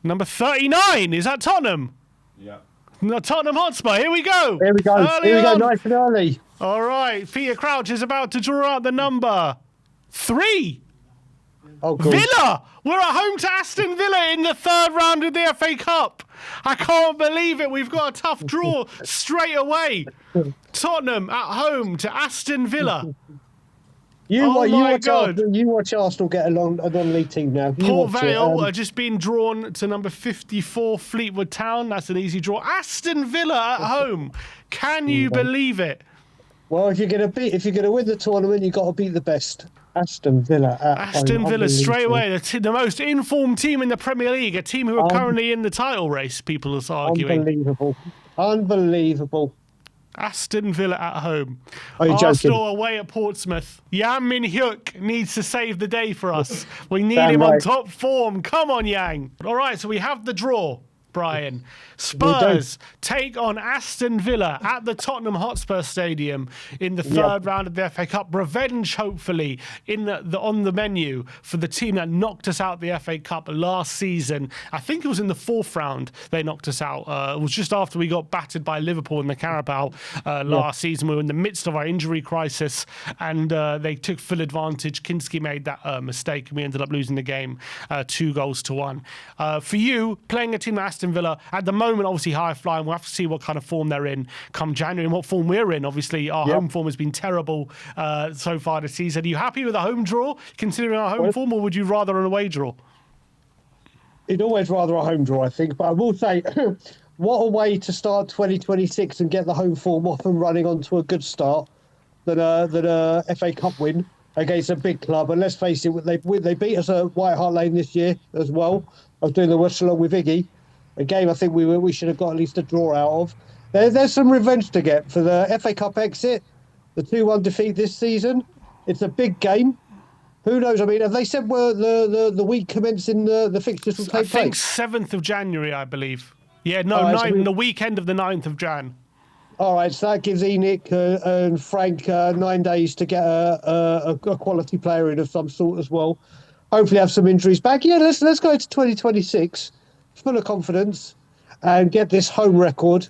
Number 39, is that Tottenham? Yeah. No, Tottenham Hotspur, here we go. Here we go. Early Here we go, on. nice and early. All right, Peter Crouch is about to draw out the number 3. Oh, cool. Villa! We're at home to Aston Villa in the 3rd round of the FA Cup. I can't believe it. We've got a tough draw straight away. Tottenham at home to Aston Villa. You God. watch Arsenal get a non-league team now. Port Vale are just being drawn to number 54, Fleetwood Town. That's an easy draw. Aston Villa at home. Can you believe it? Well, if you're going to win the tournament, you've got to beat the best. Aston Villa at Aston home. Villa straight away, the most informed team in the Premier League, a team who are currently in the title race, people are arguing. Unbelievable. Aston Villa at home. Are you Arsenal joking? away at Portsmouth. Yang Min-hyuk needs to save the day for us. We need Damn him on right. top form. Come on, Yang. All right, so we have the draw, Brian. Spurs take on Aston Villa at the Tottenham Hotspur Stadium in the 3rd round of the FA Cup. Revenge, hopefully, on the menu for the team that knocked us out the FA Cup last season. I think it was in the 4th round they knocked us out. It was just after we got battered by Liverpool in the Carabao last season. We were in the midst of our injury crisis, and they took full advantage. Kinski made that mistake, and we ended up losing the game 2-1. For you, playing a team like Aston Villa, at the moment, obviously high flying. We'll have to see what kind of form they're in come January and what form we're in. Obviously, our home form has been terrible so far this season. Are you happy with a home draw, considering our home form, or would you rather an away draw? I'd always rather a home draw, I think. But I will say, what a way to start 2026 and get the home form off and running onto a good start than a FA Cup win against a big club. And let's face it, they beat us at White Hart Lane this year as well. I was doing the watch along with Iggy. A game I think we should have got at least a draw out of. There's some revenge to get for the FA Cup exit, the 2-1 defeat this season. It's a big game. Who knows? I mean, have they said where the week commencing the fixtures will take place? I think 7th of January, I believe. Yeah, no, the weekend of the 9th of Jan. All right, so that gives Enoch and Frank 9 days to get a quality player in of some sort as well. Hopefully have some injuries back. Yeah, let's go to 2026. Full of confidence and get this home record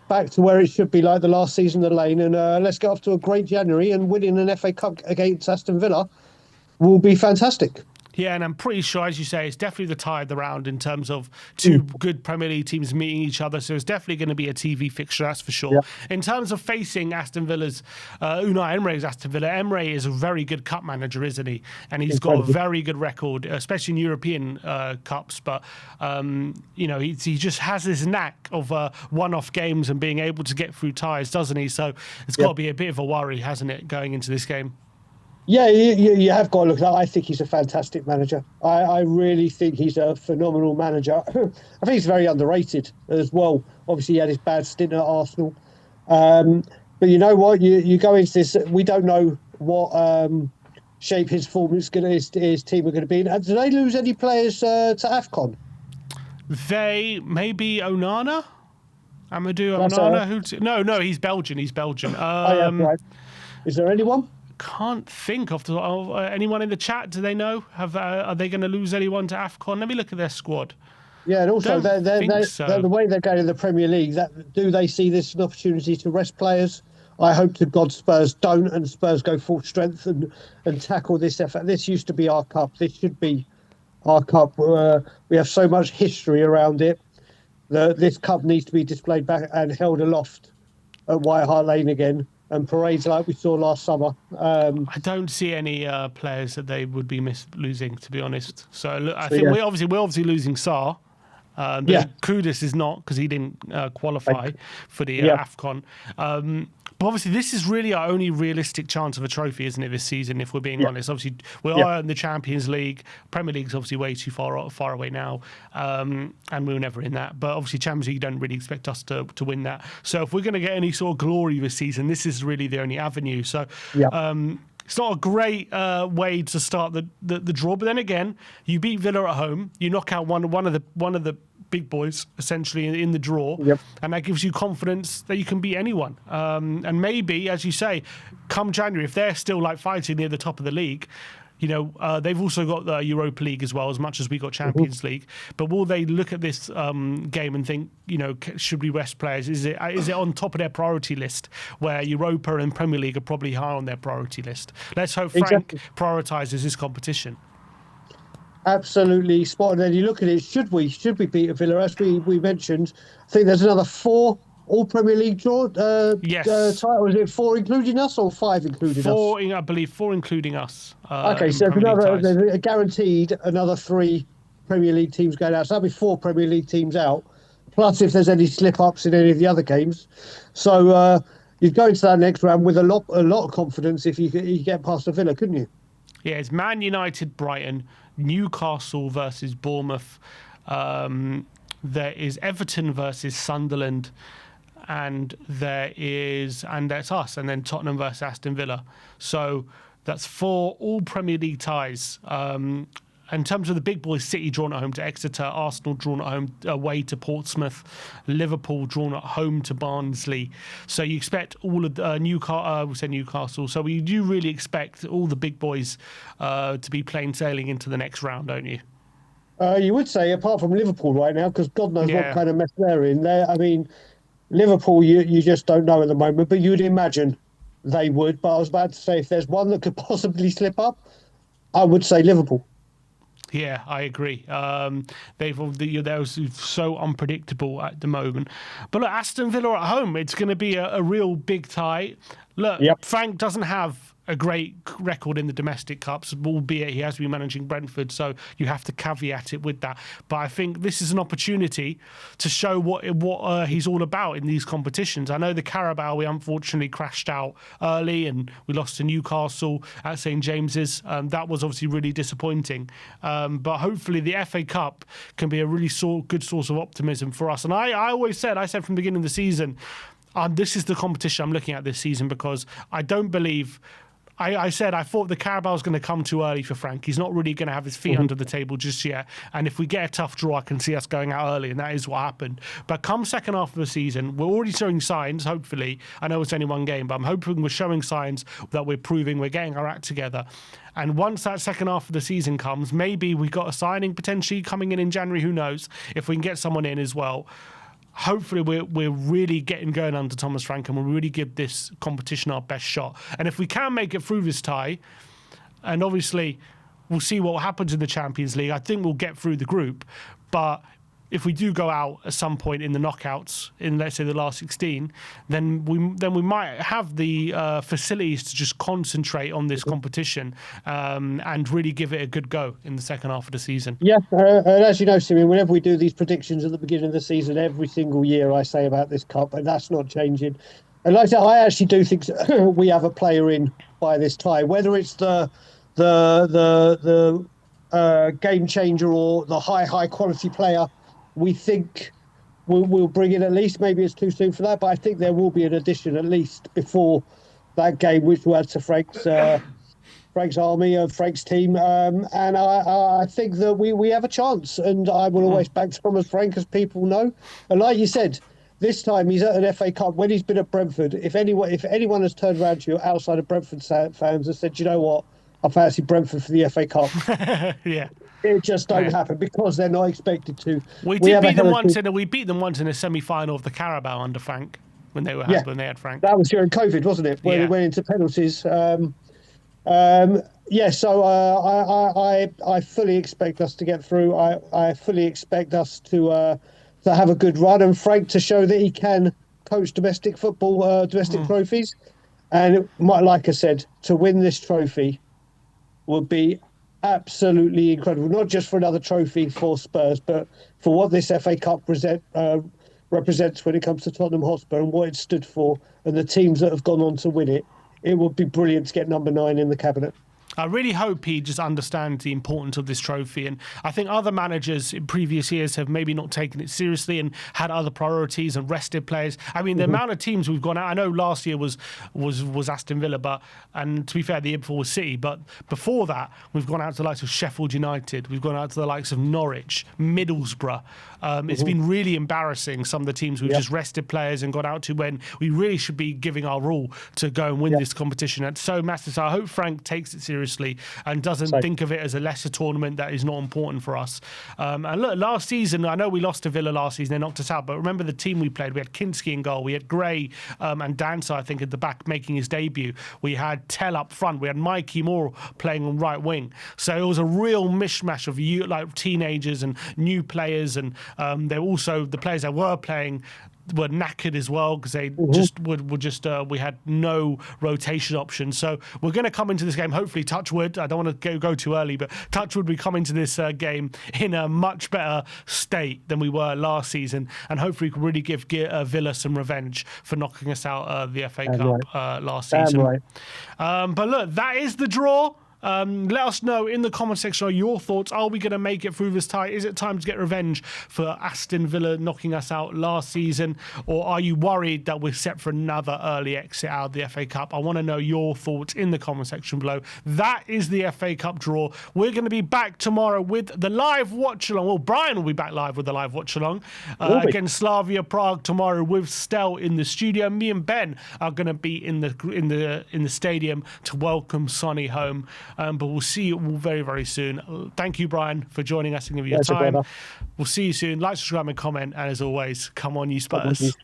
back to where it should be, like the last season of Lane. And let's get off to a great January, and winning an FA Cup against Aston Villa will be fantastic. Yeah, and I'm pretty sure, as you say, it's definitely the tie of the round in terms of two good Premier League teams meeting each other. So it's definitely going to be a TV fixture, that's for sure. Yeah. In terms of facing Aston Villa's, Unai Emery's Aston Villa, Emery is a very good cup manager, isn't he? And he's got a very good record, especially in European cups. But, he just has this knack of one-off games and being able to get through ties, doesn't he? So it's got to be a bit of a worry, hasn't it, going into this game? Yeah, you have got to look at that. I think he's a fantastic manager. I really think he's a phenomenal manager. I think he's very underrated as well. Obviously, he had his bad stint at Arsenal. But you know what? You go into this, we don't know what shape his form is his team are going to be in. Do they lose any players to AFCON? They, maybe Onana? Amadou Onana? No, he's Belgian. Right. Is there anyone? Can't think of anyone in the chat. Do they know? Are they going to lose anyone to AFCON? Let me look at their squad. Yeah, and also the way they're going in the Premier League, do they see this as an opportunity to rest players? I hope to God Spurs don't, and Spurs go full strength and tackle this effort. This used to be our cup. This should be our cup. We have so much history around it. This cup needs to be displayed back and held aloft at White Hart Lane again. And parades like we saw last summer. I don't see any players that they would be losing, to be honest. So look, I think we're obviously losing Sarr. Kudus is not, because he didn't qualify for the AFCON. But obviously, this is really our only realistic chance of a trophy, isn't it, this season, if we're being honest? Obviously, we are in the Champions League. Premier League's obviously way too far away now, and we were never in that. But obviously, Champions League, you don't really expect us to win that. So if we're going to get any sort of glory this season, this is really the only avenue. So it's not a great way to start the draw. But then again, you beat Villa at home. You knock out one of the big boys essentially in the draw, and that gives you confidence that you can beat anyone. And maybe, as you say, come January, if they're still like fighting near the top of the league, They've also got the Europa League as well, as much as we got Champions League. But will they look at this game and think, should we rest players? Is it on top of their priority list, where Europa and Premier League are probably high on their priority list? Let's hope Frank prioritises this competition. Absolutely spot on. Then you look at it, should we beat Villa? As we mentioned, I think there's another 4 all Premier League yes. titles. Is it 4 including us or 5 including us? 4, I believe 4 including us. Okay, so there's guaranteed another 3 Premier League teams going out. So that'll be 4 Premier League teams out. Plus, if there's any slip-ups in any of the other games. So you'd go into that next round with a lot of confidence if you get past the Villa, couldn't you? Yeah, it's Man United, Brighton, Newcastle versus Bournemouth. There is Everton versus Sunderland, and that's us, and then Tottenham versus Aston Villa. So that's 4 all Premier League ties. In terms of the big boys, City drawn at home to Exeter, Arsenal drawn at home away to Portsmouth, Liverpool drawn at home to Barnsley. So you expect all of Newcastle. So we do really expect all the big boys to be plain sailing into the next round, don't you? You would say, apart from Liverpool right now, because God knows what kind of mess they're in. I mean, Liverpool, you just don't know at the moment, but you'd imagine they would. But I was about to say, if there's one that could possibly slip up, I would say Liverpool. Yeah, I agree. They're so unpredictable at the moment. But look, Aston Villa at home, it's going to be a real big tie. Look, Frank doesn't have a great record in the domestic cups, albeit he has been managing Brentford, so you have to caveat it with that. But I think this is an opportunity to show what he's all about in these competitions. I know the Carabao, we unfortunately crashed out early and we lost to Newcastle at St James's. That was obviously really disappointing. But hopefully the FA Cup can be a really good source of optimism for us. And I said from the beginning of the season, this is the competition I'm looking at this season, because I don't believe... I thought the Carabao was going to come too early for Frank. He's not really going to have his feet under the table just yet. And if we get a tough draw, I can see us going out early, and that is what happened. But come second half of the season, we're already showing signs, hopefully. I know it's only one game, but I'm hoping we're showing signs that we're proving we're getting our act together. And once that second half of the season comes, maybe we got a signing potentially coming in January, who knows, if we can get someone in as well. Hopefully we're really getting going under Thomas Frank, and we'll really give this competition our best shot. And if we can make it through this tie, and obviously we'll see what happens in the Champions League, I think we'll get through the group. But if we do go out at some point in the knockouts, in let's say the last 16, then we might have the facilities to just concentrate on this competition and really give it a good go in the second half of the season. Yeah, and as you know, Simeon, whenever we do these predictions at the beginning of the season, every single year I say about this cup, and that's not changing. And like I said, I actually do think we have a player in by this tie, whether it's the game changer or the high quality player. We think we'll bring in at least. Maybe it's too soon for that, but I think there will be an addition at least before that game, which will add to Frank's army, Frank's team. And I think that we have a chance, and I will always back Thomas Frank, as people know. And like you said, this time he's at an FA Cup. When he's been at Brentford, if anyone has turned around to you outside of Brentford fans and said, you know what, I fancy Brentford for the FA Cup. Yeah. It just don't happen because they're not expected to. We beat them once in a semi-final of the Carabao under Frank when they had Frank. That was during COVID, wasn't it? Where they went into penalties. So I fully expect us to get through. I fully expect us to have a good run, and Frank to show that he can coach domestic football, domestic trophies. And like I said, to win this trophy would be absolutely incredible, not just for another trophy for Spurs, but for what this FA Cup represents when it comes to Tottenham Hotspur and what it stood for, and the teams that have gone on to win it. It would be brilliant to get number 9 in the cabinet. I really hope he just understands the importance of this trophy. And I think other managers in previous years have maybe not taken it seriously and had other priorities and rested players. I mean, the amount of teams we've gone out, I know last year was Aston Villa, and to be fair, the year before was City. But before that, we've gone out to the likes of Sheffield United. We've gone out to the likes of Norwich, Middlesbrough. It's been really embarrassing, some of the teams we've just rested players and gone out to, when we really should be giving our all to go and win this competition. It's so massive. So I hope Frank takes it seriously seriously and doesn't think of it as a lesser tournament that is not important for us. And look, last season, I know we lost to Villa last season, they knocked us out, but remember the team we played. We had Kinski in goal, we had Gray and Dancer, I think, at the back making his debut. We had Tell up front, we had Mikey Moore playing on right wing. So it was a real mishmash of like teenagers and new players, and they also, the players that were playing were knackered as well because they just we had no rotation options. So we're going to come into this game, hopefully, touch wood, I don't want to go too early, but touch wood, we come into this game in a much better state than we were last season, and hopefully we can really give Villa some revenge for knocking us out of the FA Cup last season. But look, that is the draw. Let us know in the comment section your thoughts. Are we going to make it through this tie? Is it time to get revenge for Aston Villa knocking us out last season? Or are you worried that we're set for another early exit out of the FA Cup? I want to know your thoughts in the comment section below. That is the FA Cup draw. We're going to be back tomorrow with the live watch-along. Well, Brian will be back live with the live watch-along against Slavia Prague tomorrow with Stel in the studio. Me and Ben are going to be in the stadium to welcome Sonny home. But we'll see you all very, very soon. Thank you, Brian, for joining us and giving your time. We'll see you soon. Like, subscribe, and comment. And as always, come on, you Spurs.